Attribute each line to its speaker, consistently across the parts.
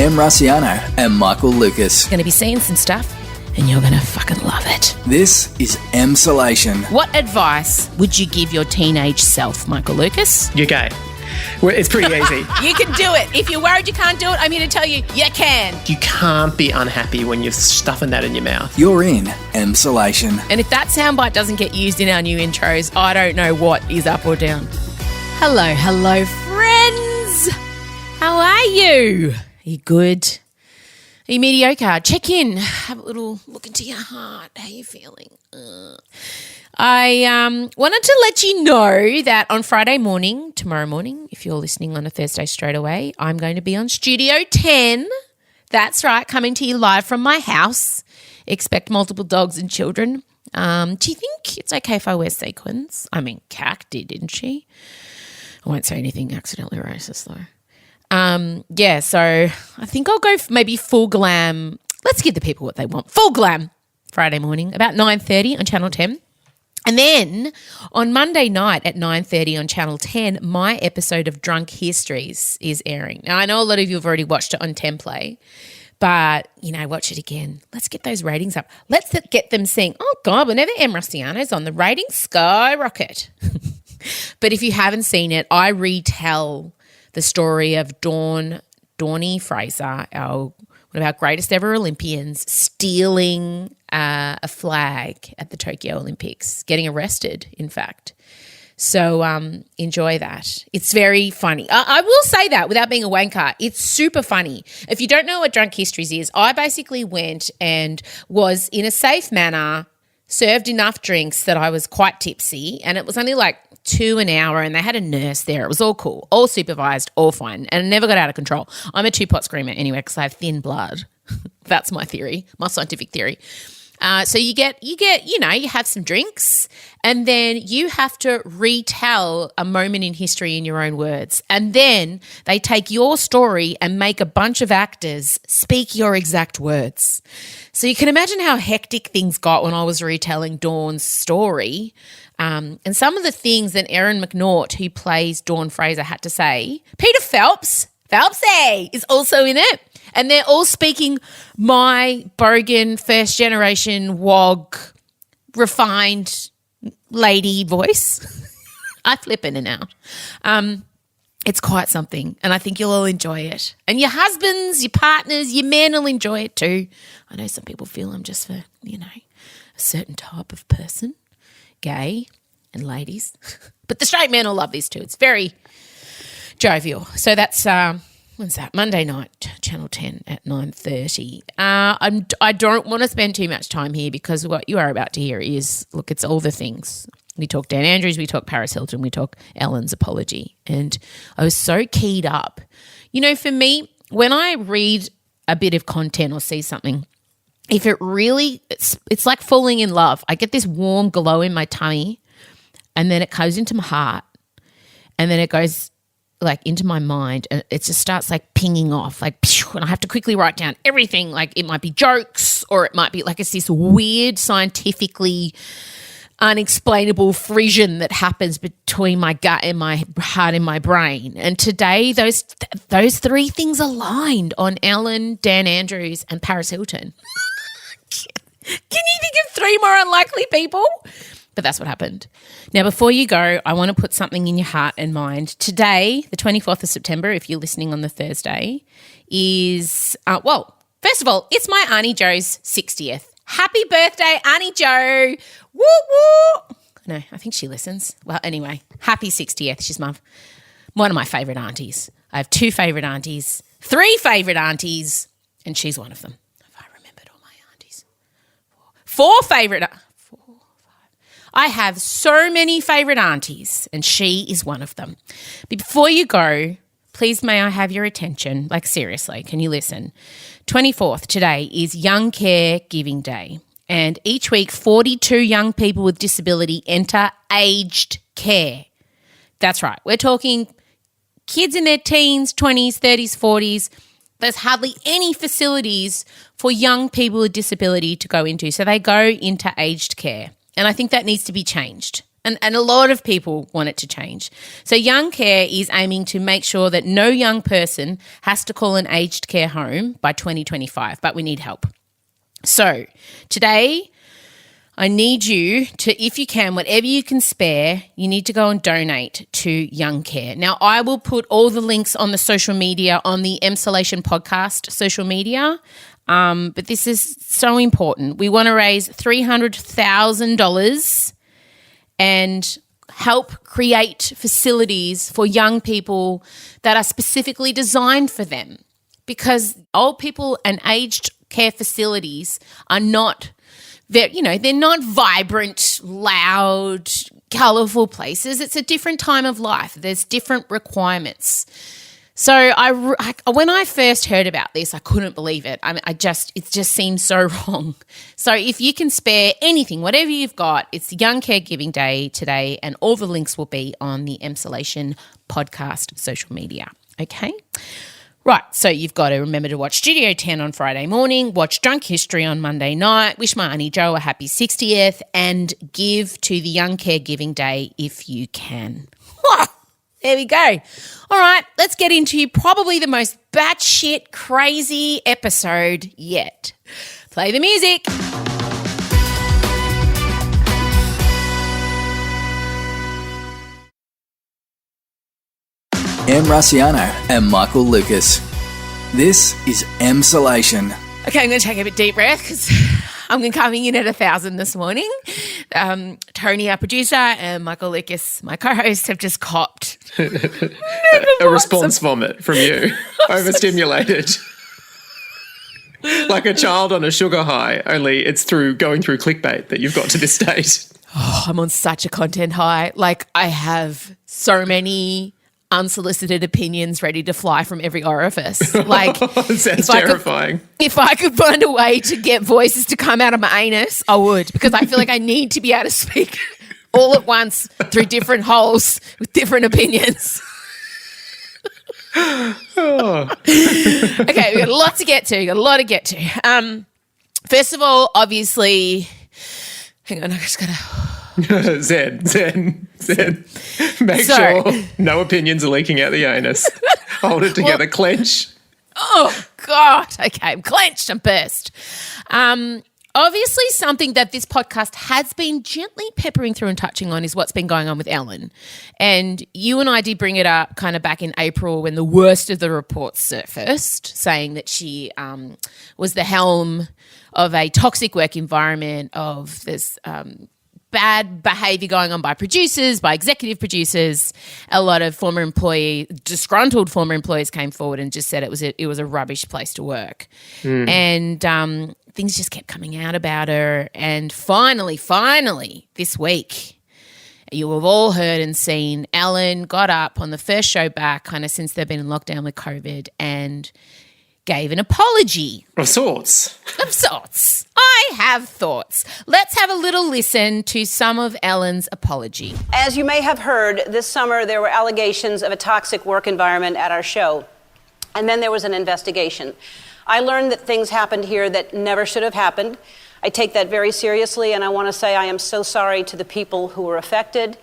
Speaker 1: Em Rusciano and Michael Lucas.
Speaker 2: Going to be seeing some stuff and you're going to fucking love it.
Speaker 1: This is Emsolation.
Speaker 2: What advice would you give your teenage self, Michael Lucas?
Speaker 3: You're gay. Well, it's pretty easy.
Speaker 2: You can do it. If you're worried you can't do it, I'm here to tell you, you can.
Speaker 3: You can't be unhappy when you're stuffing that in your mouth.
Speaker 1: You're in Emsolation.
Speaker 2: And if that soundbite doesn't get used in our new intros, I don't know what is up or down. Hello, friends. How are you? Are you good? Are you mediocre? Check in. Have a little look into your heart. How are you feeling? I wanted to let you know that on Friday morning, tomorrow morning, if you're listening on a Thursday straight away, I'm going to be on Studio 10. That's right, coming to you live from my house. Expect multiple dogs and children. Do you think it's okay if I wear sequins? I mean, Kat did, didn't she? I won't say anything accidentally racist though. Yeah, so I think I'll go maybe full glam. Let's give the people what they want. Full glam Friday morning, about 9:30 on Channel 10. And then on Monday night at 9:30 on Channel 10, my episode of Drunk Histories is airing. Now, I know a lot of you have already watched it on Template, but, you know, watch it again. Let's get those ratings up. Let's get them saying, oh, God, whenever Em Rusciano's on, the ratings skyrocket. But if you haven't seen it, I retell the story of Dawnie Fraser, one of our greatest ever Olympians, stealing a flag at the Tokyo Olympics, getting arrested, in fact. So enjoy that. It's very funny. I will say that without being a wanker. It's super funny. If you don't know what Drunk Histories is, I basically went and was in a safe manner, served enough drinks that I was quite tipsy, and it was only like 2 an hour, and they had a nurse there. It was all cool, all supervised, all fine, and it never got out of control. I'm a two-pot screamer anyway because I have thin blood. That's my theory, my scientific theory. So you have some drinks, and then you have to retell a moment in history in your own words. And then they take your story and make a bunch of actors speak your exact words. So you can imagine how hectic things got when I was retelling Dawn's story. And some of the things that Erin McNaught, who plays Dawn Fraser, had to say. Peter Phelpsy is also in it. And they're all speaking my bogan, first-generation wog, refined lady voice. I flip in and out. It's quite something, and I think you'll all enjoy it. And your husbands, your partners, your men will enjoy it too. I know some people feel I'm just for, a certain type of person, gay and ladies. But the straight men will love this too. It's very jovial. So that's... when's that? Monday night, Channel 10 at 9:30. I don't want to spend too much time here because what you are about to hear is, look, it's all the things. We talk Dan Andrews, we talk Paris Hilton, we talk Ellen's apology. And I was so keyed up. For me, when I read a bit of content or see something, if it really, it's like falling in love. I get this warm glow in my tummy, and then it goes into my heart, and then it goes like into my mind, and it just starts like pinging off, like, and I have to quickly write down everything. Like it might be jokes, or it might be like it's this weird scientifically unexplainable frisson that happens between my gut and my heart and my brain. And today those three things aligned on Ellen, Dan Andrews, and Paris Hilton. Can you think of three more unlikely people? But that's what happened. Now, before you go, I want to put something in your heart and mind. Today, the 24th of September, if you're listening on the Thursday, is, first of all, it's my Auntie Jo's 60th. Happy birthday, Auntie Jo. Woo, woo. No, I think she listens. Well, anyway, happy 60th. She's one of my favourite aunties. I have 2 favourite aunties, 3 favourite aunties, and she's one of them. If I remembered all my aunties. 4 favourite. I have so many favourite aunties, and she is one of them. But before you go, please may I have your attention? Like seriously, can you listen? 24th today is Young Care Giving Day, and each week 42 young people with disability enter aged care. That's right. We're talking kids in their teens, 20s, 30s, 40s. There's hardly any facilities for young people with disability to go into, so they go into aged care. And I think that needs to be changed. And a lot of people want it to change. So Young Care is aiming to make sure that no young person has to call an aged care home by 2025, but we need help. So today I need you to, if you can, whatever you can spare, you need to go and donate to Young Care. Now, I will put all the links on the social media, on the Emsolation podcast social media, but this is so important. We want to raise $300,000 and help create facilities for young people that are specifically designed for them, because old people and aged care facilities are not, they're not vibrant, loud, colourful places. It's a different time of life. There's different requirements. So when I first heard about this, I couldn't believe it. It just seemed so wrong. So if you can spare anything, whatever you've got, it's Young Caregiving Day today, and all the links will be on the Emsolation podcast social media. Okay? Right, so you've got to remember to watch Studio 10 on Friday morning, watch Drunk History on Monday night, wish my Auntie Jo a happy 60th, and give to the Young Caregiving Day if you can. There we go. All right, let's get into probably the most batshit crazy episode yet. Play the music.
Speaker 1: M. Rusciano and Michael Lucas. This is Emsolation.
Speaker 2: Okay, I'm going to take a bit deep breath because I'm coming in at 1,000 this morning. Tony, our producer, and Michael Lucas, my co-host, have just copped
Speaker 3: a response vomit from you. Overstimulated. Like a child on a sugar high, only it's through going through clickbait that you've got to this state.
Speaker 2: Oh, I'm on such a content high. Like, I have so many unsolicited opinions ready to fly from every orifice. Like,
Speaker 3: it sounds terrifying.
Speaker 2: If I could find a way to get voices to come out of my anus, I would, because I feel like I need to be able to speak all at once through different holes with different opinions.
Speaker 3: Oh.
Speaker 2: Okay, we've got a lot to get to. First of all, obviously, hang on, I just got to...
Speaker 3: Zen. Make sure no opinions are leaking out the anus. Hold it together, clench.
Speaker 2: Oh, God. Okay, I'm clenched, I'm burst. Obviously, something that this podcast has been gently peppering through and touching on is what's been going on with Ellen. And you and I did bring it up kind of back in April when the worst of the reports surfaced, saying that she was the helm of a toxic work environment, of this bad behaviour going on by producers, by executive producers. A lot of disgruntled former employees came forward and just said it was a rubbish place to work. And things just kept coming out about her. And finally, this week, you have all heard and seen, Ellen got up on the first show back, kind of since they've been in lockdown with COVID, and gave an apology.
Speaker 3: Of sorts.
Speaker 2: I have thoughts. Let's have a little listen to some of Ellen's apology.
Speaker 4: As you may have heard, this summer there were allegations of a toxic work environment at our show. And then there was an investigation. I learned that things happened here that never should have happened. I take that very seriously, and I want to say I am so sorry to the people who were affected.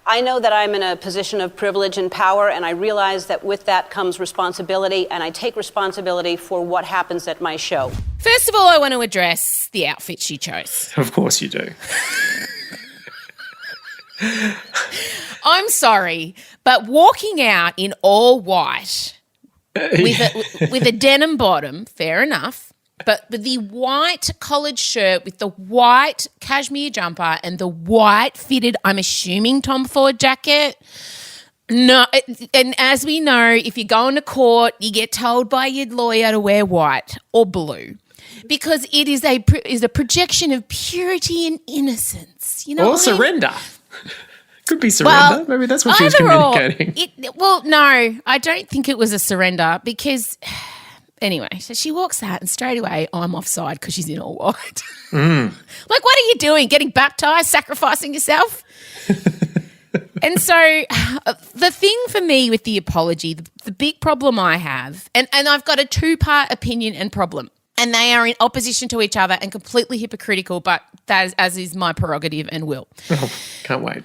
Speaker 4: I know that I'm in a position of privilege and power, and I realize that with that comes responsibility, and I take responsibility for what happens at my show.
Speaker 2: First of all, I want to address the outfit she chose.
Speaker 3: Of course you do.
Speaker 2: I'm sorry, but walking out in all white with a denim bottom, fair enough, but with the white collared shirt with the white cashmere jumper and the white fitted, I'm assuming, Tom Ford jacket. No, and as we know, if you go into court, you get told by your lawyer to wear white or blue because it is a projection of purity and innocence. You know,
Speaker 3: or surrender. Could be surrender. Maybe that's what she was communicating.
Speaker 2: No, I don't think it was a surrender because... Anyway, so she walks out and straight away, I'm offside because she's in all white. Like, what are you doing? Getting baptised, sacrificing yourself? And so the thing for me with the apology, the big problem I have, and I've got a two-part opinion and problem. and they are in opposition to each other and completely hypocritical, but that is, as is my prerogative and will.
Speaker 3: Oh, can't wait.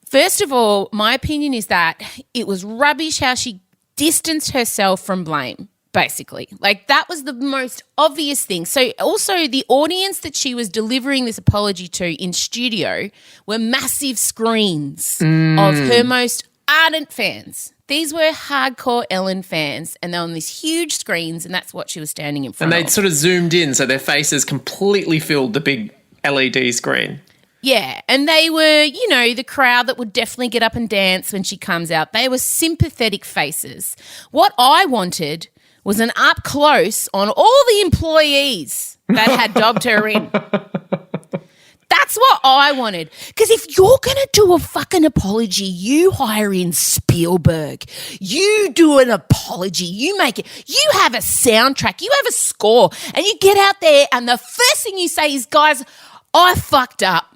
Speaker 2: First of all, my opinion is that it was rubbish how she distanced herself from blame, basically. Like, that was the most obvious thing. So also the audience that she was delivering this apology to in studio were massive screens of her most ardent fans. These were hardcore Ellen fans, and they're on these huge screens, and that's what she was standing in front of.
Speaker 3: And they'd sort of zoomed in, so their faces completely filled the big LED screen.
Speaker 2: Yeah, and they were, you know, the crowd that would definitely get up and dance when she comes out. They were sympathetic faces. What I wanted was an up close on all the employees that had dobbed her in. That's what I wanted. Because if you're going to do a fucking apology, you hire in Spielberg. You do an apology. You make it. You have a soundtrack. You have a score. And you get out there and the first thing you say is, guys, I fucked up.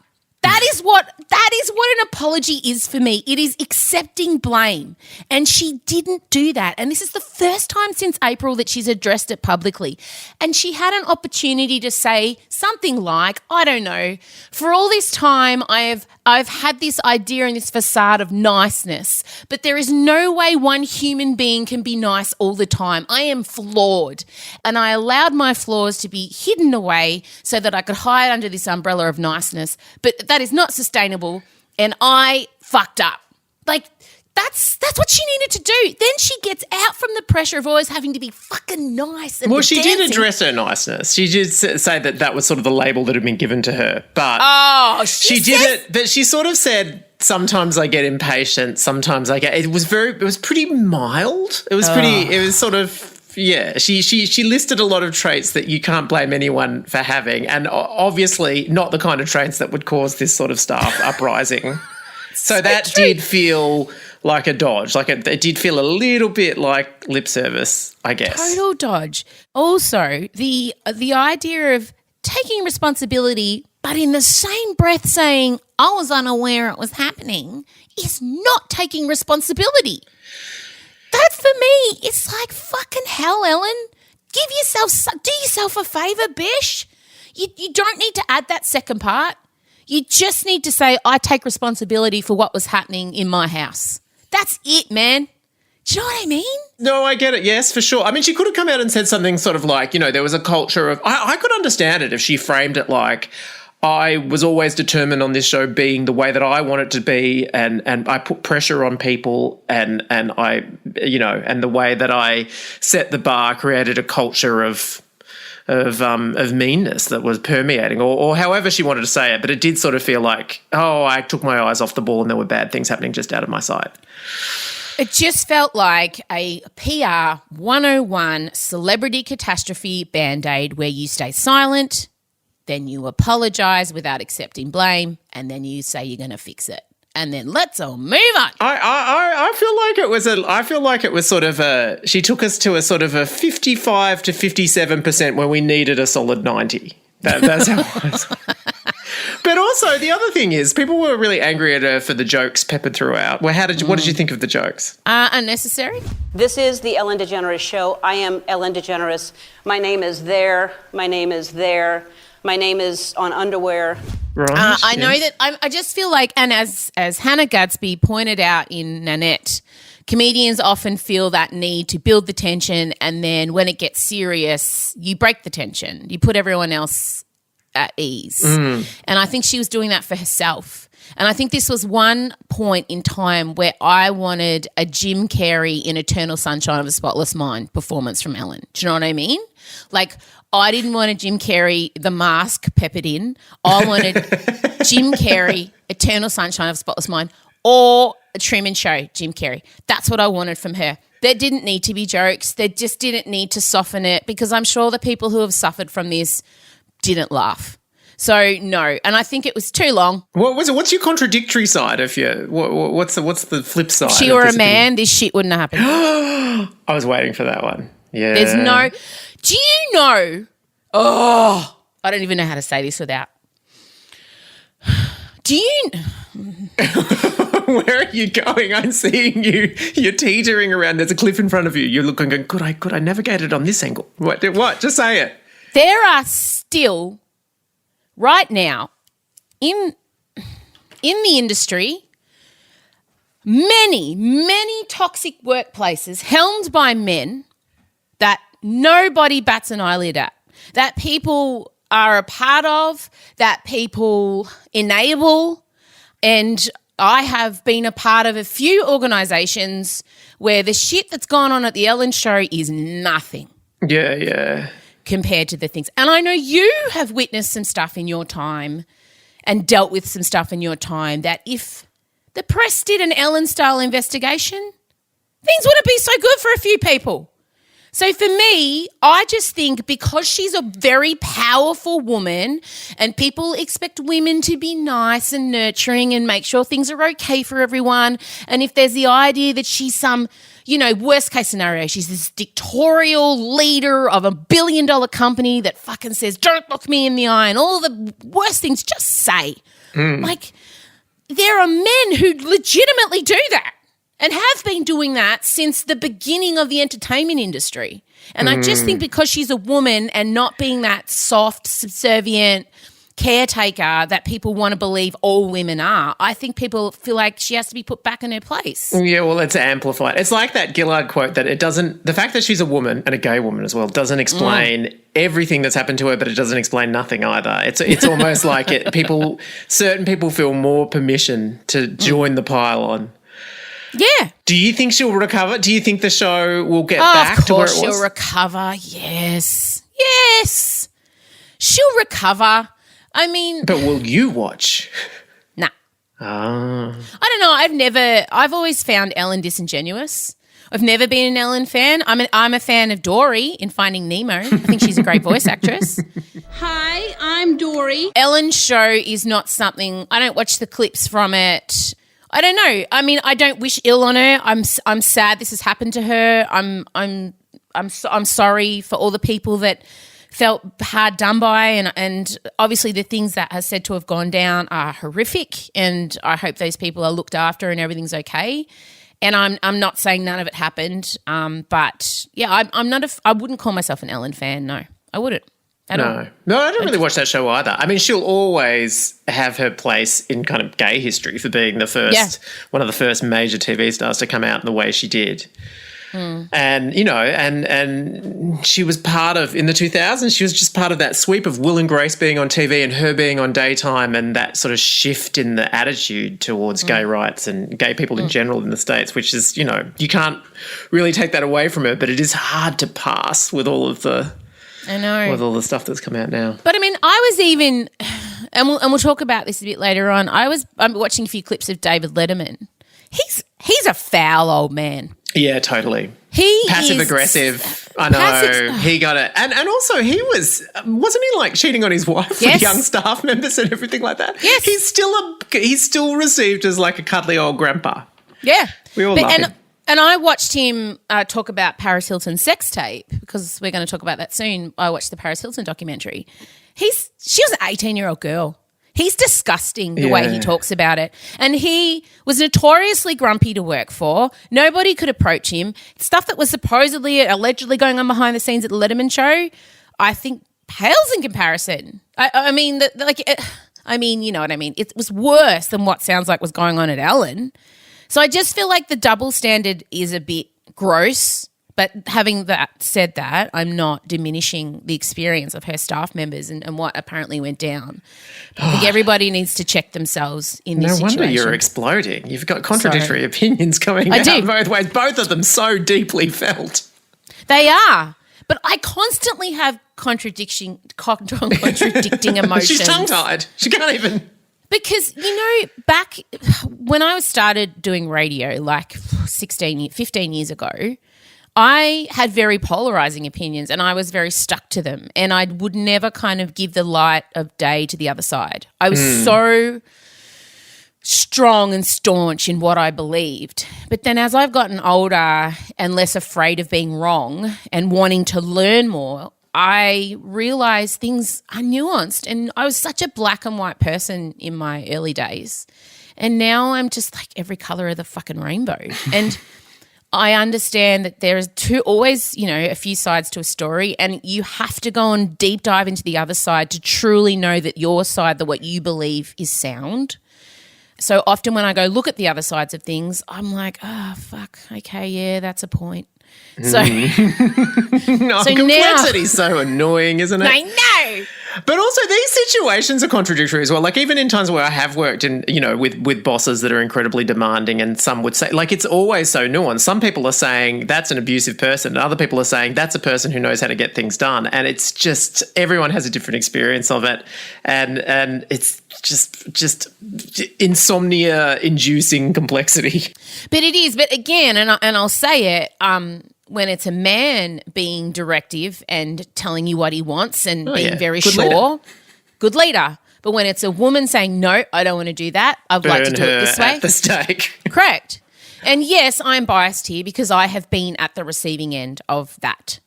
Speaker 2: That is what an apology is for me. It is accepting blame. And she didn't do that. And this is the first time since April that she's addressed it publicly. And she had an opportunity to say something like, I don't know, for all this time I've had this idea and this facade of niceness, but there is no way one human being can be nice all the time. I am flawed. And I allowed my flaws to be hidden away so that I could hide under this umbrella of niceness. But that is not sustainable, and I fucked up. Like, that's what she needed to do. Then she gets out from the pressure of always having to be fucking nice. And
Speaker 3: she did address her niceness. She did say that was sort of the label that had been given to her. But she did it. But she sort of said, sometimes I get impatient. Sometimes I get. It was pretty mild. It was pretty. It was sort of. Yeah, she listed a lot of traits that you can't blame anyone for having, and obviously not the kind of traits that would cause this sort of staff uprising. So that did feel like a dodge. Like it did feel a little bit like lip service, I guess.
Speaker 2: Total dodge. Also, the idea of taking responsibility, but in the same breath saying, I was unaware it was happening, is not taking responsibility. That for me, it's like fucking hell, Ellen. Do yourself a favour, bish. You don't need to add that second part. You just need to say, I take responsibility for what was happening in my house. That's it, man. Do you know what I mean?
Speaker 3: No, I get it. Yes, for sure. I mean, she could have come out and said something sort of like, you know, there was a culture of, I could understand it if she framed it like, I was always determined on this show being the way that I want it to be, and I put pressure on people, and I, you know, and the way that I set the bar created a culture of meanness that was permeating, or however she wanted to say it. But it did sort of feel like, I took my eyes off the ball and there were bad things happening just out of my sight.
Speaker 2: It just felt like a PR 101 celebrity catastrophe Band-Aid where you stay silent, then you apologise without accepting blame, and then you say you're going to fix it. And then let's all move on.
Speaker 3: I feel like it was sort of she took us to a sort of a 55 to 57% when we needed a solid 90. That's how it was. But also the other thing is people were really angry at her for the jokes peppered throughout. Well, what did you think of the jokes?
Speaker 2: Unnecessary.
Speaker 4: This is the Ellen DeGeneres Show. I am Ellen DeGeneres. My name is there. My name is there. My name is on underwear.
Speaker 3: Right.
Speaker 2: I know that I just feel like, and as Hannah Gadsby pointed out in Nanette, comedians often feel that need to build the tension, and then when it gets serious, you break the tension. You put everyone else at ease. And I think she was doing that for herself. And I think this was one point in time where I wanted a Jim Carrey in Eternal Sunshine of a Spotless Mind performance from Ellen. Do you know what I mean? Like, I didn't want a Jim Carrey, The Mask, peppered in. I wanted Jim Carrey, Eternal Sunshine of a Spotless Mind, or a Truman Show, Jim Carrey. That's what I wanted from her. There didn't need to be jokes. There just didn't need to soften it, because I'm sure the people who have suffered from this didn't laugh. So no, and I think it was too long.
Speaker 3: What was it? What's your contradictory side of your? What's the flip side?
Speaker 2: If she were a man, this shit wouldn't have happened.
Speaker 3: I was waiting for that one. Yeah.
Speaker 2: There's no. Do you know? Oh, I don't even know how to say this without. Do you?
Speaker 3: Where are you going? I'm seeing you. You're teetering around. There's a cliff in front of you. You're looking, going, could I navigate it on this angle? What? Just say it.
Speaker 2: There are still, right now, in the industry, many toxic workplaces helmed by men that nobody bats an eyelid at, that people are a part of, that people enable. And I have been a part of a few organisations where the shit that's gone on at the Ellen show is nothing.
Speaker 3: Yeah.
Speaker 2: Compared to the things. And I know you have witnessed some stuff in your time and dealt with some stuff in your time that if the press did an Ellen-style investigation, things wouldn't be so good for a few people. So for me, I just think because she's a very powerful woman and people expect women to be nice and nurturing and make sure things are okay for everyone, and if there's the idea that she's some, worst case scenario, she's this dictatorial leader of $1 billion company that fucking says, don't look me in the eye and all the worst things, just say. Like, there are men who legitimately do that. And have been doing that since the beginning of the entertainment industry. And I just think because she's a woman and not being that soft, subservient caretaker that people want to believe all women are, I think people feel like she has to be put back in her place.
Speaker 3: Yeah, well, it's amplified. It's like that Gillard quote that the fact that she's a woman and a gay woman as well doesn't explain everything that's happened to her, but it doesn't explain nothing either. It's almost like certain people feel more permission to join the pile-on.
Speaker 2: Yeah.
Speaker 3: Do you think she'll recover? Do you think the show will get back to where it was?
Speaker 2: Of course she'll recover. Yes. She'll recover. I mean.
Speaker 3: But will you watch?
Speaker 2: Nah.
Speaker 3: Ah.
Speaker 2: I don't know. I've always found Ellen disingenuous. I've never been an Ellen fan. I'm a fan of Dory in Finding Nemo. I think she's a great voice actress.
Speaker 5: Hi, I'm Dory.
Speaker 2: Ellen's show is not something. I don't watch the clips from it. I don't know. I mean, I don't wish ill on her. I'm sad this has happened to her. I'm sorry for all the people that felt hard done by, and obviously the things that are said to have gone down are horrific, and I hope those people are looked after and everything's okay. And I'm not saying none of it happened, but yeah, I wouldn't call myself an Ellen fan. No, I wouldn't. No,
Speaker 3: I don't really watch that show either. I mean, she'll always have her place in kind of gay history for being one of the first major TV stars to come out in the way she did. And, and she was part of, in the 2000s, she was just part of that sweep of Will and Grace being on TV and her being on daytime, and that sort of shift in the attitude towards gay rights and gay people in general in the States, which is, you can't really take that away from her, but it is hard to pass with all of the...
Speaker 2: I know.
Speaker 3: With all the stuff that's come out now.
Speaker 2: But I mean, I was even, and we'll talk about this a bit later on. I'm watching a few clips of David Letterman. He's a foul old man.
Speaker 3: Yeah, totally.
Speaker 2: He
Speaker 3: passive
Speaker 2: is
Speaker 3: aggressive. I know. He got it. And also he wasn't he like cheating on his wife with young staff members and everything like that?
Speaker 2: Yes.
Speaker 3: He's still received as like a cuddly old grandpa.
Speaker 2: Yeah.
Speaker 3: We all love him.
Speaker 2: And I watched him talk about Paris Hilton's sex tape, because we're going to talk about that soon. I watched the Paris Hilton documentary. She was an 18-year-old girl. He's disgusting the way he talks about it. And he was notoriously grumpy to work for. Nobody could approach him. Stuff that was allegedly going on behind the scenes at the Letterman show, I think pales in comparison. I mean, you know what I mean. It was worse than what sounds like was going on at Ellen. So I just feel like the double standard is a bit gross. But having said that, I'm not diminishing the experience of her staff members and what apparently went down. I think everybody needs to check themselves in this situation.
Speaker 3: No wonder you're exploding. You've got contradictory opinions coming out both ways, both of them so deeply felt.
Speaker 2: They are. But I constantly have contradicting emotions.
Speaker 3: She's tongue-tied. She can't even...
Speaker 2: Because, back when I started doing radio, like 15 years ago, I had very polarising opinions and I was very stuck to them, and I would never kind of give the light of day to the other side. I was so strong and staunch in what I believed. But then as I've gotten older and less afraid of being wrong and wanting to learn more, I realised things are nuanced, and I was such a black and white person in my early days. And now I'm just like every colour of the fucking rainbow. And I understand that there is always, a few sides to a story, and you have to go and deep dive into the other side to truly know that your side, that what you believe is sound. So often when I go look at the other sides of things, I'm like, oh, fuck, okay, yeah, that's a point. So,
Speaker 3: complexity is so annoying, isn't it?
Speaker 2: I know.
Speaker 3: But also these situations are contradictory as well. Like even in times where I have worked in, with bosses that are incredibly demanding, and some would say, like, it's always so nuanced. Some people are saying that's an abusive person, and other people are saying that's a person who knows how to get things done. And it's just, everyone has a different experience of it. And it's just insomnia inducing complexity.
Speaker 2: But it is. But again, and I'll say it, when it's a man being directive and telling you what he wants and being very
Speaker 3: good
Speaker 2: sure,
Speaker 3: leader.
Speaker 2: Good leader. But when it's a woman saying, no, I don't want to do that, I'd like to do it this way.
Speaker 3: At the stake.
Speaker 2: Correct. And yes, I'm biased here because I have been at the receiving end of that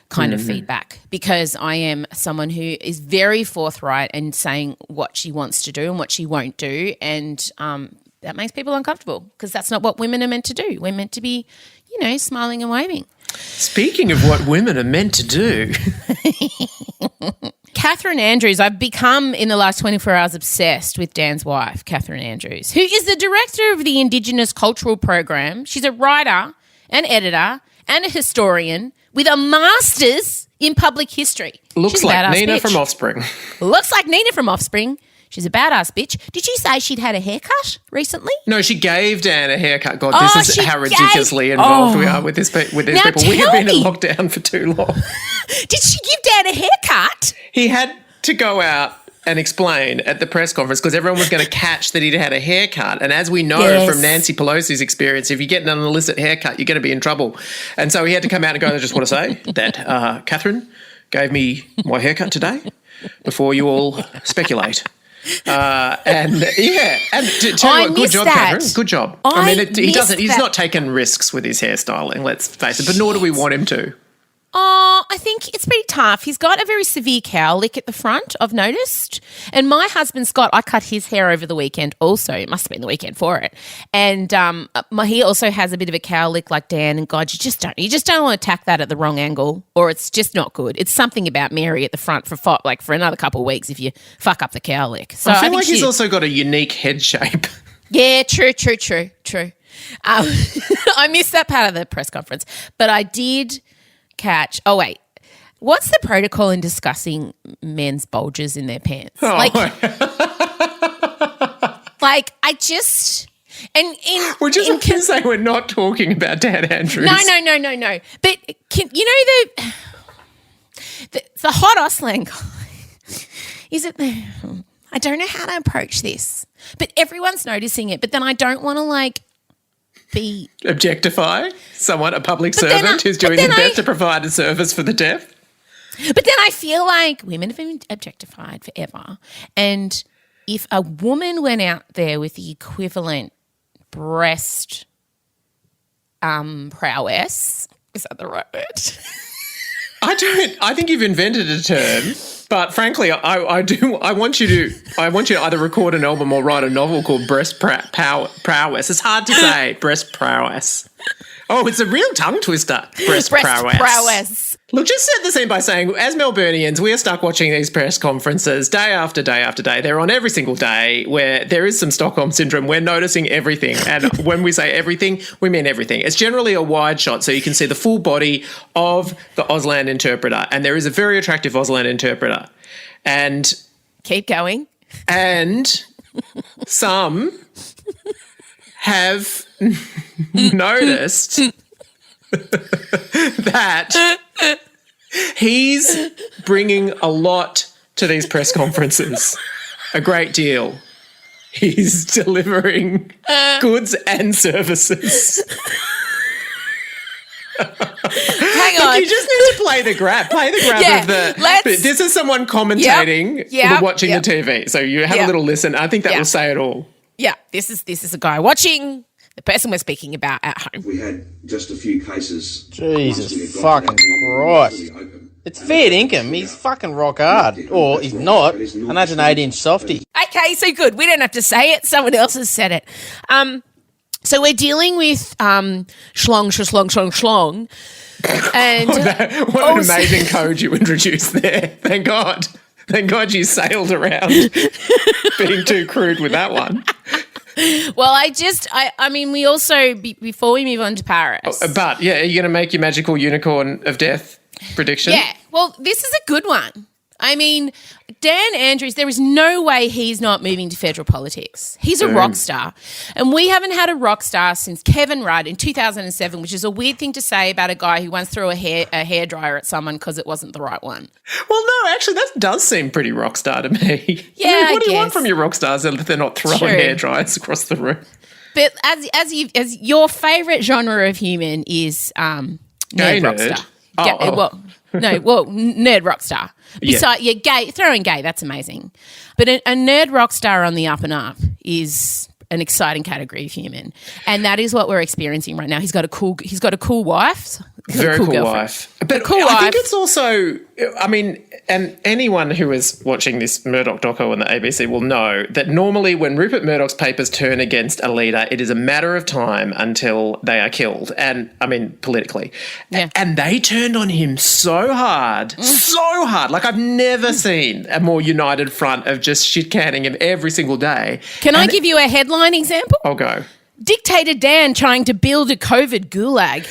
Speaker 2: kind of feedback, because I am someone who is very forthright and saying what she wants to do and what she won't do, and that makes people uncomfortable because that's not what women are meant to do. We're meant to be, smiling and waving.
Speaker 3: Speaking of what women are meant to do.
Speaker 2: Catherine Andrews, I've become in the last 24 hours obsessed with Dan's wife, Catherine Andrews, who is the director of the Indigenous Cultural Program. She's a writer, an editor, and a historian with a master's in public history.
Speaker 3: Looks like Nina from Offspring.
Speaker 2: Looks like Nina from Offspring. She's a badass bitch. Did you say she'd had a haircut recently?
Speaker 3: No, she gave Dan a haircut. God, this is how ridiculously involved we are with these people.
Speaker 2: Now
Speaker 3: We have been in lockdown for too long.
Speaker 2: Did she give Dan a haircut?
Speaker 3: He had to go out and explain at the press conference because everyone was going to catch that he'd had a haircut. And as we know from Nancy Pelosi's experience, if you get an illicit haircut, you're going to be in trouble. And so he had to come out and go, I just want to say that Catherine gave me my haircut today before you all speculate. And tell you what, good job, Catherine. Good job. He's not taken risks with his hairstyling, let's face it, but nor do we want him to.
Speaker 2: Oh, I think it's pretty tough. He's got a very severe cowlick at the front, I've noticed. And my husband, Scott, I cut his hair over the weekend also. It must have been the weekend for it. And he also has a bit of a cowlick like Dan. And God, you just don't want to tack that at the wrong angle, or it's just not good. It's something about Mary at the front for another couple of weeks if you fuck up the cowlick. So
Speaker 3: I feel like he's also got a unique head shape.
Speaker 2: Yeah, true. I missed that part of the press conference, but I did catch. Oh wait, what's the protocol in discussing men's bulges in their pants? I just
Speaker 3: we're just say we're not talking about Dan Andrews.
Speaker 2: No. But the hot Auslan guy? Is it the? I don't know how to approach this, but everyone's noticing it. But then I don't want to be
Speaker 3: objectify someone, a public servant who's doing their best to provide a service for the deaf.
Speaker 2: But then I feel like women have been objectified forever. And if a woman went out there with the equivalent breast prowess, is that the right word?
Speaker 3: I think you've invented a term, but frankly, I want you to either record an album or write a novel called Breast Prowess. It's hard to say, breast prowess. Oh, it's a real tongue twister. Breast prowess. Look, just set the scene by saying, as Melburnians, we are stuck watching these press conferences day after day after day. They're on every single day where there is some Stockholm syndrome. We're noticing everything. And when we say everything, we mean everything. It's generally a wide shot so you can see the full body of the Auslan interpreter. And there is a very attractive Auslan interpreter. And
Speaker 2: keep going.
Speaker 3: And some have noticed that he's bringing a lot to these press conferences, a great deal. He's delivering goods and services.
Speaker 2: Hang on.
Speaker 3: You just need to play the grab. Play the grab of the... This is someone commentating, watching the TV. So you have a little listen. I think that will say it all.
Speaker 2: Yeah, this is a guy watching the person we're speaking about at home.
Speaker 6: We had just a few cases.
Speaker 7: Jesus fucking Christ. It's fair dinkum. He's fucking rock hard. Or he's not. An 108-inch softie.
Speaker 2: Okay, so good. We don't have to say it. Someone else has said it. So we're dealing with schlong. And
Speaker 3: what an amazing code you introduced there. Thank God. Thank God you sailed around being too crude with that one.
Speaker 2: Well, I mean, we also, before we move on to Paris.
Speaker 3: But, yeah, are you going to make your magical unicorn of death prediction?
Speaker 2: Yeah. Well, this is a good one. I mean, Dan Andrews, there is no way he's not moving to federal politics. He's a rock star. And we haven't had a rock star since Kevin Rudd in 2007, which is a weird thing to say about a guy who once threw a hairdryer at someone because it wasn't the right one.
Speaker 3: Well, no, actually, that does seem pretty rock star to me.
Speaker 2: Yeah,
Speaker 3: I mean, what do you want
Speaker 2: guess.
Speaker 3: from your rock stars if they're not throwing hairdryers across the room?
Speaker 2: But as your favourite genre of human is nerd rock star. Nerd rock star. Besides, gay, throwing gay, that's amazing. But a nerd rock star on the up and up is an exciting category of human, and that is what we're experiencing right now. He's got a cool wife.
Speaker 3: Very cool wife. But I think it's also, I mean, and anyone who is watching this Murdoch doco on the ABC will know that normally when Rupert Murdoch's papers turn against a leader, it is a matter of time until they are killed. And, I mean, politically.
Speaker 2: Yeah.
Speaker 3: And they turned on him so hard. Like, I've never seen a more united front of just shit-canning him every single day.
Speaker 2: Can I give you a headline example?
Speaker 3: I'll go.
Speaker 2: Dictator Dan trying to build a COVID gulag.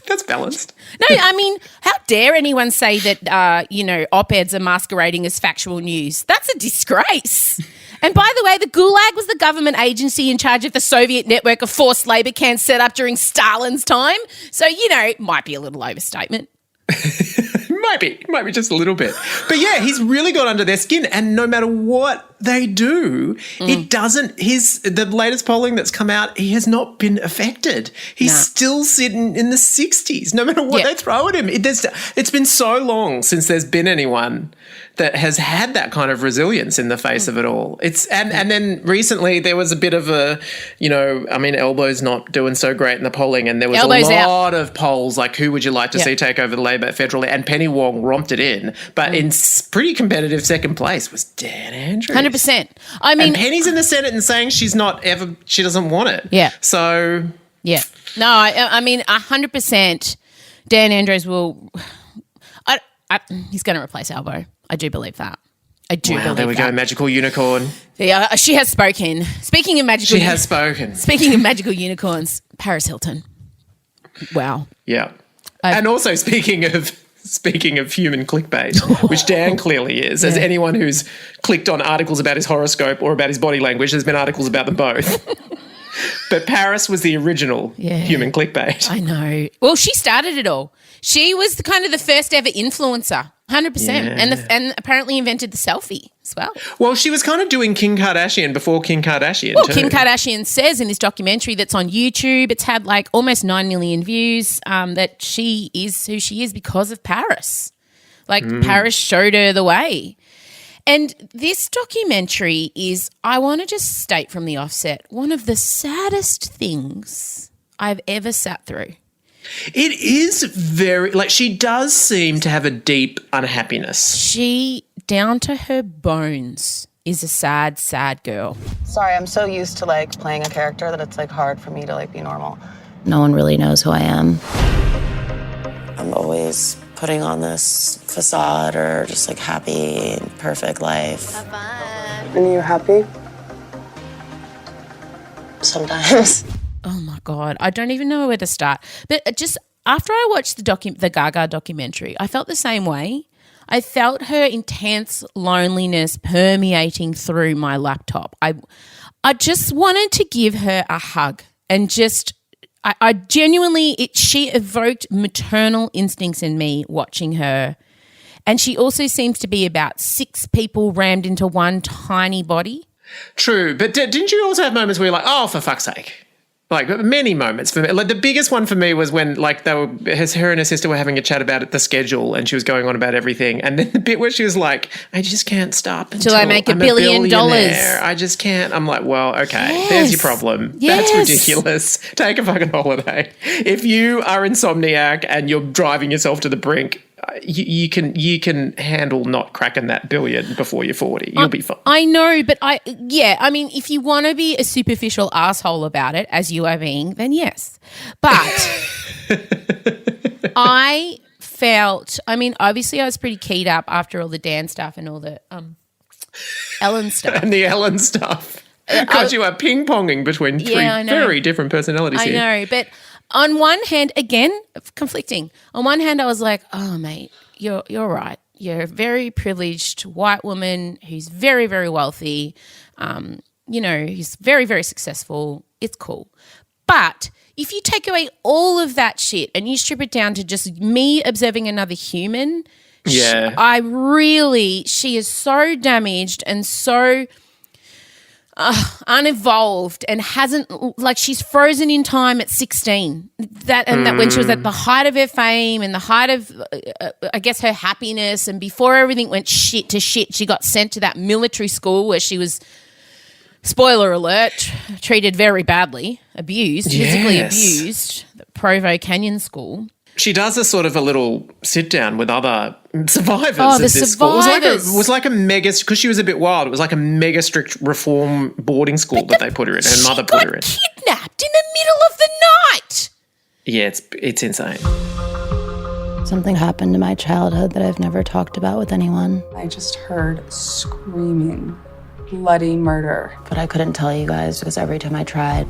Speaker 3: That's balanced.
Speaker 2: No, I mean, how dare anyone say that, op-eds are masquerading as factual news? That's a disgrace. And by the way, the Gulag was the government agency in charge of the Soviet network of forced labour camps set up during Stalin's time. So, might be a little overstatement.
Speaker 3: Might be just a little bit. But yeah, he's really got under their skin, and no matter what they do, it doesn't, the latest polling that's come out, he has not been affected. He's still sitting in the 60s, no matter what they throw at him. It's been so long since there's been anyone that has had that kind of resilience in the face of it all. And then recently there was a bit of a, Albo's not doing so great in the polling, and there was
Speaker 2: Albo's
Speaker 3: a lot of polls like, who would you like to see take over the Labor federally? And Penny Wong romped it in, but in pretty competitive second place was Dan Andrews.
Speaker 2: 100%. I mean,
Speaker 3: and Penny's in the Senate and saying she doesn't want it.
Speaker 2: Yeah.
Speaker 3: So.
Speaker 2: Yeah. No, I mean, 100% Dan Andrews will, he's going to replace Albo. I do believe that.
Speaker 3: There we go, magical unicorn.
Speaker 2: Yeah, she has spoken. Speaking of magical unicorns, Paris Hilton. Wow.
Speaker 3: Yeah. And also speaking of human clickbait, which Dan clearly is, as anyone who's clicked on articles about his horoscope or about his body language, there's been articles about them both. But Paris was the original human clickbait.
Speaker 2: I know. Well, she started it all. She was the first ever influencer. 100%. And apparently invented the selfie as well.
Speaker 3: Well, she was kind of doing Kim Kardashian before Kim Kardashian too.
Speaker 2: Kim Kardashian says in this documentary that's on YouTube, it's had almost 9 million views, that she is who she is because of Paris. Paris showed her the way. And this documentary is, I want to just state from the offset, one of the saddest things I've ever sat through.
Speaker 3: It is very, she does seem to have a deep unhappiness.
Speaker 2: She, down to her bones, is a sad, sad girl.
Speaker 8: Sorry, I'm so used to playing a character that it's hard for me to be normal.
Speaker 9: No one really knows who I am.
Speaker 8: I'm always putting on this facade or just happy, perfect life.
Speaker 9: Have fun.
Speaker 8: And you happy? Sometimes.
Speaker 2: Oh my God, I don't even know where to start. But just after I watched the Gaga documentary, I felt the same way. I felt her intense loneliness permeating through my laptop. I just wanted to give her a hug and I genuinely, she evoked maternal instincts in me watching her. And she also seems to be about 6 people rammed into one tiny body.
Speaker 3: True, but didn't you also have moments where you're oh, for fuck's sake? Many moments for me. The biggest one for me was when her and her sister were having a chat about the schedule, and she was going on about everything. And then the bit where she was I just can't stop until
Speaker 2: I make $1 billion.
Speaker 3: I just can't. I'm well, okay, there's your problem.
Speaker 2: Yes.
Speaker 3: That's ridiculous. Take a fucking holiday. If you are insomniac and you're driving yourself to the brink, you can handle not cracking that billion before you're 40. You'll be fine.
Speaker 2: I know, but I mean, if you want to be a superficial asshole about it, as you are being, then yes. But I felt, I mean, obviously I was pretty keyed up after all the Dan stuff and all the Ellen stuff.
Speaker 3: And the Ellen stuff. Because you are ping-ponging between three very different personalities here.
Speaker 2: I know, but on one hand, again, conflicting. On one hand, I was like, oh, mate, you're right. You're a very privileged white woman who's very, very wealthy, who's very, very successful. It's cool. But if you take away all of that shit and you strip it down to just me observing another human, she is so damaged and so unevolved and hasn't, like, she's frozen in time at 16. That when she was at the height of her fame and the height of, I guess, her happiness, and before everything went shit to shit, she got sent to that military school where she was, spoiler alert, treated very badly, abused, physically abused, the Provo Canyon School.
Speaker 3: She does a sort of a little sit down with other survivors
Speaker 2: of
Speaker 3: this school.
Speaker 2: Survivors.
Speaker 3: It was like a mega, because she was a bit wild, it was like a mega strict reform boarding school that they put her in. Her mother put her in.
Speaker 2: She got kidnapped in the middle of the night.
Speaker 3: Yeah, it's insane.
Speaker 9: Something happened to my childhood that I've never talked about with anyone.
Speaker 10: I just heard screaming, bloody murder.
Speaker 9: But I couldn't tell you guys because every time I tried,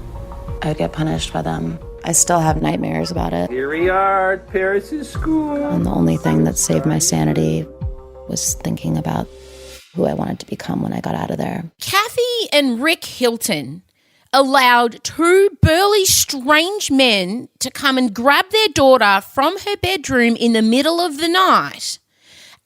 Speaker 9: I would get punished by them. I still have nightmares about it.
Speaker 11: Here we are at Paris' school.
Speaker 9: And the only thing that saved my sanity was thinking about who I wanted to become when I got out of there.
Speaker 2: Kathy and Rick Hilton allowed two burly, strange men to come and grab their daughter from her bedroom in the middle of the night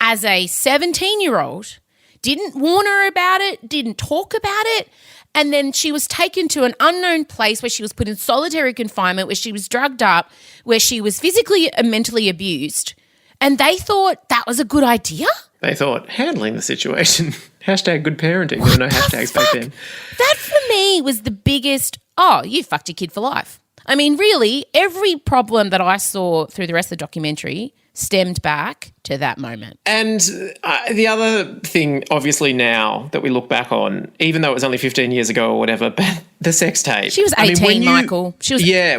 Speaker 2: as a 17-year-old, didn't warn her about it, didn't talk about it, and then she was taken to an unknown place where she was put in solitary confinement, where she was drugged up, where she was physically and mentally abused. And they thought that was a good idea?
Speaker 3: They thought, handling the situation. Hashtag good parenting. There were no hashtags back then.
Speaker 2: That for me was the biggest, you fucked your kid for life. I mean, really, every problem that I saw through the rest of the documentary stemmed back to that moment.
Speaker 3: And the other thing, obviously now that we look back on, even though it was only 15 years ago or whatever, but the sex tape.
Speaker 2: She was 18, Michael.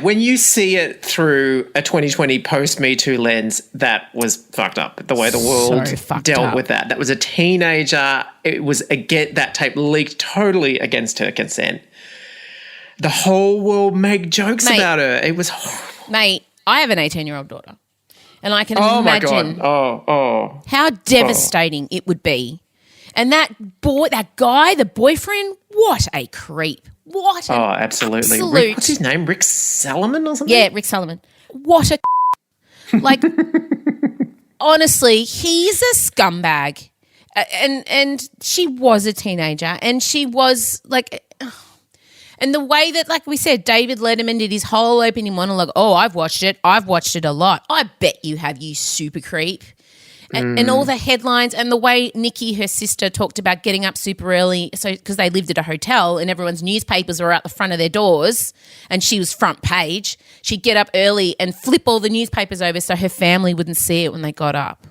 Speaker 3: When you see it through a 2020 post-Me Too lens, that was fucked up. The way the world dealt with that. That was a teenager. It was, again, that tape leaked totally against her consent. The whole world made jokes about her. It was horrible.
Speaker 2: Mate, I have an 18-year-old daughter. And I can imagine how devastating it would be. And that guy, the boyfriend, what a creep.
Speaker 3: Absolutely.
Speaker 2: Absolute.
Speaker 3: What's his name? Rick Salomon or something?
Speaker 2: Yeah, Rick Salomon. What a like, honestly, he's a scumbag. And she was a teenager, and she was like... And the way that, like we said, David Letterman did his whole opening monologue, I've watched it a lot. I bet you have, you super creep. And all the headlines, and the way Nikki, her sister, talked about getting up super early because they lived at a hotel and everyone's newspapers were out the front of their doors and she was front page. She'd get up early and flip all the newspapers over so her family wouldn't see it when they got up.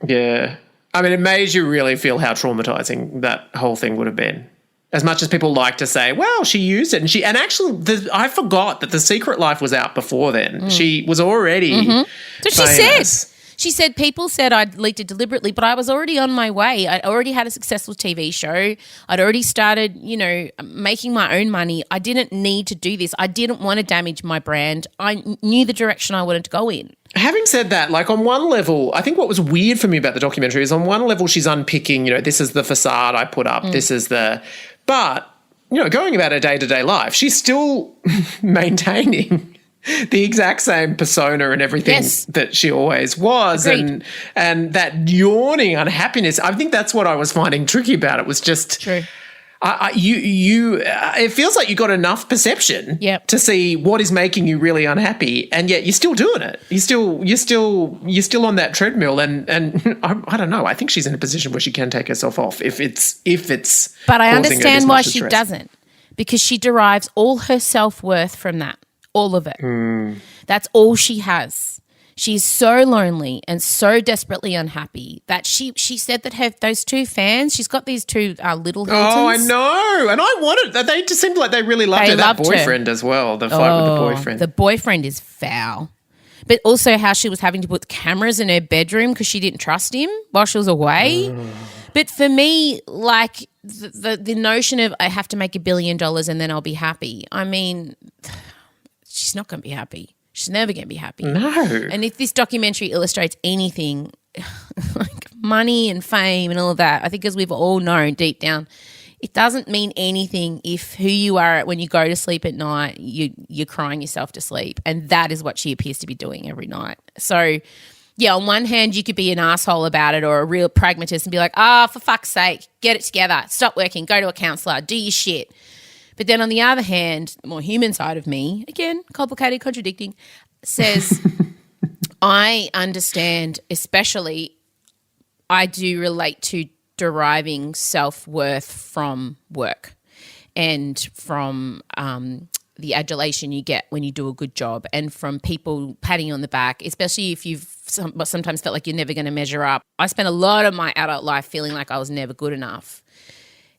Speaker 3: Yeah. I mean, it made you really feel how traumatizing that whole thing would have been. As much as people like to say, well, she used it. And actually, I forgot that The Secret Life was out before then. She was already famous.
Speaker 2: She said people said I'd leaked it deliberately, but I was already on my way. I already had a successful TV show. I'd already started, making my own money. I didn't need to do this. I didn't want to damage my brand. I knew the direction I wanted to go in.
Speaker 3: Having said that, on one level, I think what was weird for me about the documentary is on one level she's unpicking, this is the facade I put up, this is the... But, going about her day-to-day life, she's still maintaining the exact same persona and everything that she always was.
Speaker 2: Agreed.
Speaker 3: And that yawning unhappiness, I think that's what I was finding tricky about it, was just... True. It feels like you got enough perception to see what is making you really unhappy, and yet you're still doing it. You're still on that treadmill, and I don't know. I think she's in a position where she can take herself off if it's.
Speaker 2: But I understand why she doesn't, because she derives all her self-worth from that, all of it. That's all she has. She's so lonely and so desperately unhappy that she said that those two fans, she's got these two little Hiltons.
Speaker 3: Oh, I know. And I wanted, they just seemed like they really loved her. That boyfriend as well, the fight with the boyfriend.
Speaker 2: The boyfriend is foul. But also how she was having to put cameras in her bedroom because she didn't trust him while she was away. But for me, like the notion of I have to make $1 billion and then I'll be happy. I mean, she's not going to be happy. She's never going to be happy.
Speaker 3: No.
Speaker 2: And if this documentary illustrates anything, like money and fame and all of that, I think as we've all known deep down, it doesn't mean anything if who you are when you go to sleep at night, you're crying yourself to sleep. And that is what she appears to be doing every night. So, yeah, on one hand, you could be an asshole about it or a real pragmatist and be like, for fuck's sake, get it together, stop working, go to a counsellor, do your shit. But then on the other hand, the more human side of me, again, complicated, contradicting, says, I understand, especially I do relate to deriving self-worth from work and from the adulation you get when you do a good job and from people patting you on the back, especially if you've sometimes felt like you're never going to measure up. I spent a lot of my adult life feeling like I was never good enough.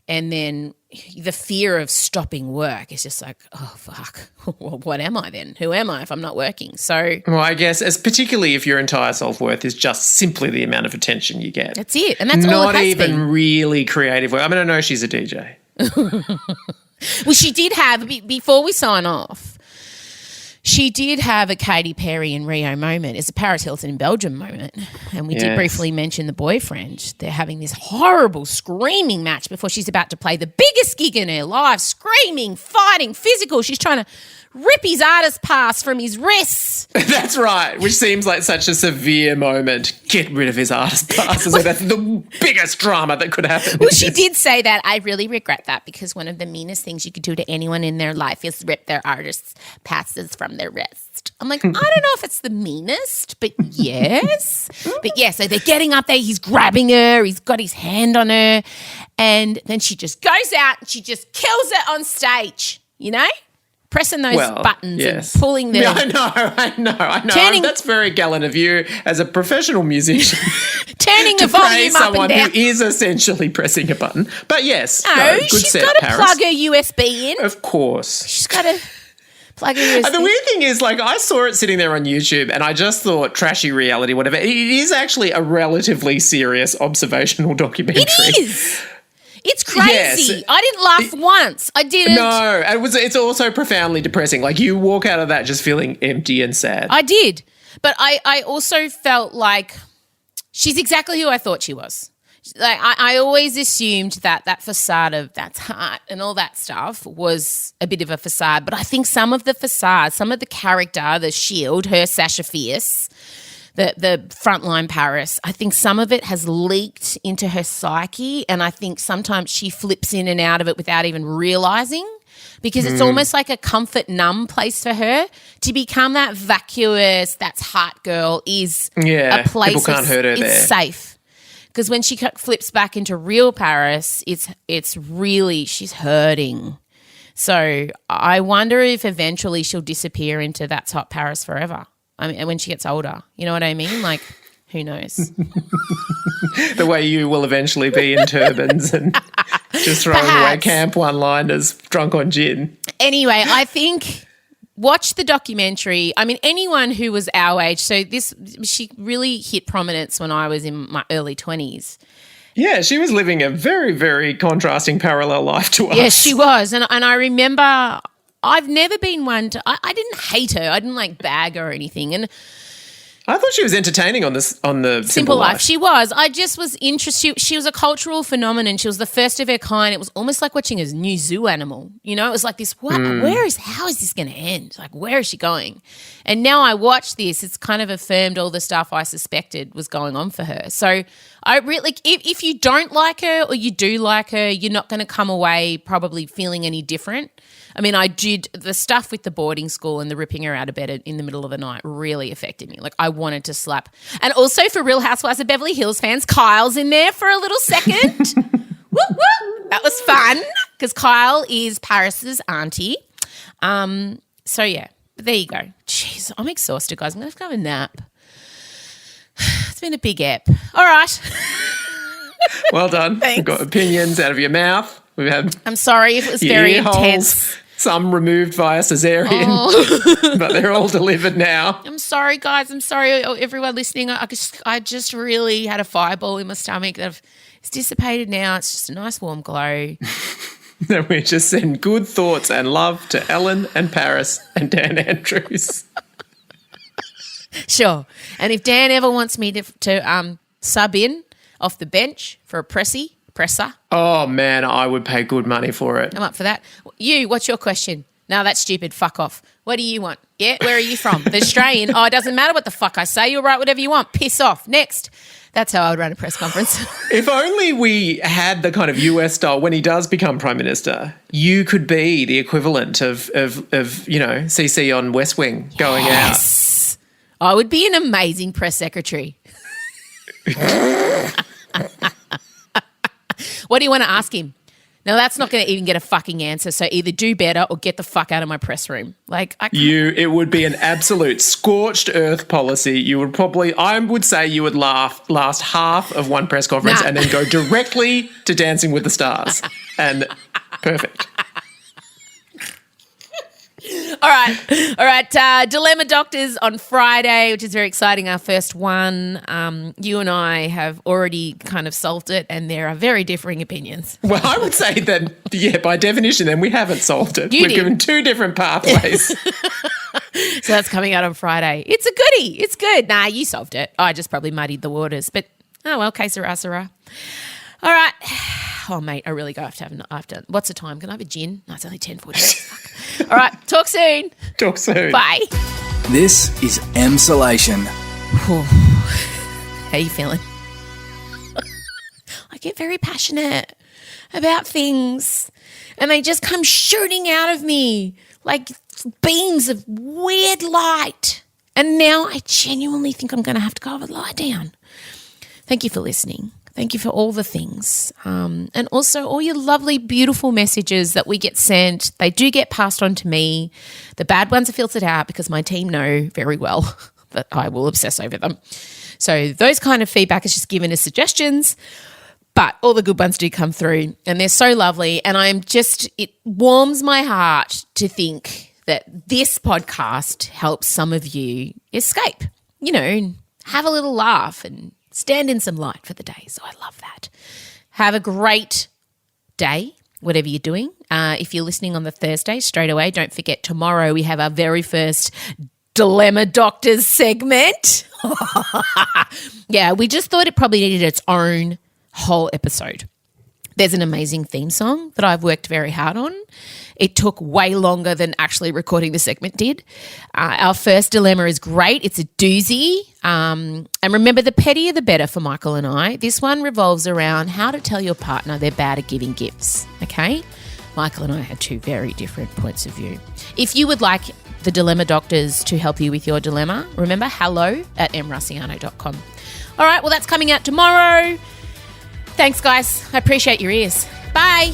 Speaker 2: And then the fear of stopping work is just like, oh, fuck, well, what am I then? Who am I if I'm not working? So,
Speaker 3: well, I guess particularly if your entire self-worth is just simply the amount of attention you get.
Speaker 2: That's it. And that's all it has
Speaker 3: not even
Speaker 2: been.
Speaker 3: Really creative work. I mean, I know she's a DJ.
Speaker 2: Well, she did have, before we sign off, she did have a Katy Perry and Rio moment. It's a Paris Hilton in Belgium moment. And we did briefly mention the boyfriend. They're having this horrible screaming match before she's about to play the biggest gig in her life, screaming, fighting, physical. She's trying to rip his artist pass from his wrists.
Speaker 3: That's right, which seems like such a severe moment. Get rid of his artist passes. That's the biggest drama that could happen.
Speaker 2: Well, she did say that. I really regret that because one of the meanest things you could do to anyone in their life is rip their artist's passes from their wrist. I'm like, I don't know if it's the meanest, but yes. But yeah, so they're getting up there. He's grabbing her. He's got his hand on her. And then she just goes out and she just kills it on stage, you know? Pressing those buttons and pulling them.
Speaker 3: I know. That's very gallant of you as a professional musician.
Speaker 2: Turning the volume up and down.
Speaker 3: Someone who is essentially pressing a button. But yes, good
Speaker 2: she's
Speaker 3: set,
Speaker 2: got to
Speaker 3: Paris.
Speaker 2: plug her USB in.
Speaker 3: Of course.
Speaker 2: She's got to plug her USB.
Speaker 3: The weird thing is, like, I saw it sitting there on YouTube and I just thought trashy reality, whatever. It is actually a relatively serious observational documentary.
Speaker 2: It is. It's crazy. Yes. I didn't laugh once. I didn't.
Speaker 3: No, it's also profoundly depressing. Like, you walk out of that just feeling empty and sad.
Speaker 2: I did. But I also felt like she's exactly who I thought she was. Like, I always assumed that facade of that's heart and all that stuff was a bit of a facade. But I think some of the facade, some of the character, the shield, her Sasha Fierce, the frontline Paris, I think some of it has leaked into her psyche, and I think sometimes she flips in and out of it without even realising, because it's almost like a comfort numb place for her. To become that vacuous, that's heart girl is a place
Speaker 3: people can't hurt her
Speaker 2: it's
Speaker 3: there.
Speaker 2: Safe. Because when she flips back into real Paris, it's really, she's hurting. So I wonder if eventually she'll disappear into that's hot Paris forever. I mean, when she gets older, you know what I mean? Like, who knows?
Speaker 3: The way you will eventually be in turbans and just throwing away camp one-liners, drunk on gin.
Speaker 2: Anyway, I think watch the documentary. I mean, anyone who was our age, she really hit prominence when I was in my early 20s.
Speaker 3: Yeah, she was living a very, very contrasting parallel life to us.
Speaker 2: Yes, she was. And I remember I've never been one to – I didn't hate her. I didn't like bag her or anything. And
Speaker 3: I thought she was entertaining on the Simple Life.
Speaker 2: She was. I just was interested. She was a cultural phenomenon. She was the first of her kind. It was almost like watching a new zoo animal. You know, it was like this, how is this going to end? Like, where is she going? And now I watch this, it's kind of affirmed all the stuff I suspected was going on for her. So I really, if you don't like her or you do like her, you're not going to come away probably feeling any different. I mean, I did the stuff with the boarding school and the ripping her out of bed in the middle of the night really affected me. Like, I wanted to slap. And also for Real Housewives of Beverly Hills fans, Kyle's in there for a little second. Woo, woo. That was fun because Kyle is Paris's auntie. So, yeah, but there you go. Jeez, I'm exhausted, guys. I'm going to have to have a nap. It's been a big ep. All right.
Speaker 3: Well done.
Speaker 2: Thanks.
Speaker 3: We've got opinions out of your mouth. We've had
Speaker 2: I'm sorry if it was
Speaker 3: your
Speaker 2: very
Speaker 3: ear holes,
Speaker 2: intense.
Speaker 3: some removed via cesarean, but they're all delivered now.
Speaker 2: I'm sorry, guys. I'm sorry, everyone listening. I just really had a fireball in my stomach that it's dissipated now. It's just a nice warm glow.
Speaker 3: And we just send good thoughts and love to Ellen and Paris and Dan Andrews.
Speaker 2: Sure. And if Dan ever wants me to sub in off the bench for a presser.
Speaker 3: Oh, man, I would pay good money for it.
Speaker 2: I'm up for that. What's your question? No, that's stupid. Fuck off. What do you want? Yeah, where are you from? The Australian. Oh, it doesn't matter what the fuck I say. You'll write whatever you want. Piss off. Next. That's how I would run a press conference.
Speaker 3: If only we had the kind of US style, when he does become Prime Minister, you could be the equivalent of CC on West Wing going out.
Speaker 2: I would be an amazing press secretary. What do you want to ask him? Now, that's not going to even get a fucking answer, so either do better or get the fuck out of my press room. It
Speaker 3: would be an absolute scorched earth policy. You would I would say you would last half of one press conference and then go directly to Dancing with the Stars. And perfect.
Speaker 2: All right. Dilemma Doctors on Friday, which is very exciting, our first one. You and I have already kind of solved it, and there are very differing opinions.
Speaker 3: Well, I would say that, by definition, then we haven't solved it. We've given two different pathways.
Speaker 2: So that's coming out on Friday. It's a goodie. It's good. Nah, you solved it. I just probably muddied the waters. But, oh well, que sera, sera. All right. Oh, mate, I really have to. What's the time? Can I have a gin? No, it's only 10:40. All right, talk soon.
Speaker 3: Talk soon.
Speaker 2: Bye.
Speaker 1: This is Emsolation.
Speaker 2: How you feeling? I get very passionate about things and they just come shooting out of me like beams of weird light. And now I genuinely think I'm going to have to go have a lie down. Thank you for listening. Thank you for all the things. And also all your lovely, beautiful messages that we get sent. They do get passed on to me. The bad ones are filtered out because my team know very well that I will obsess over them. So those kind of feedback is just given as suggestions, but all the good ones do come through and they're so lovely. And it warms my heart to think that this podcast helps some of you escape, have a little laugh and stand in some light for the day. So I love that. Have a great day, whatever you're doing. If you're listening on the Thursday, straight away, don't forget tomorrow we have our very first Dilemma Doctors segment. Yeah, we just thought it probably needed its own whole episode. There's an amazing theme song that I've worked very hard on. It took way longer than actually recording the segment did. Our first dilemma is great. It's a doozy. And remember, the pettier the better for Michael and I. This one revolves around how to tell your partner they're bad at giving gifts, okay? Michael and I had two very different points of view. If you would like the Dilemma Doctors to help you with your dilemma, remember hello@mrussiano.com. All right, well, that's coming out tomorrow. Thanks, guys. I appreciate your ears. Bye.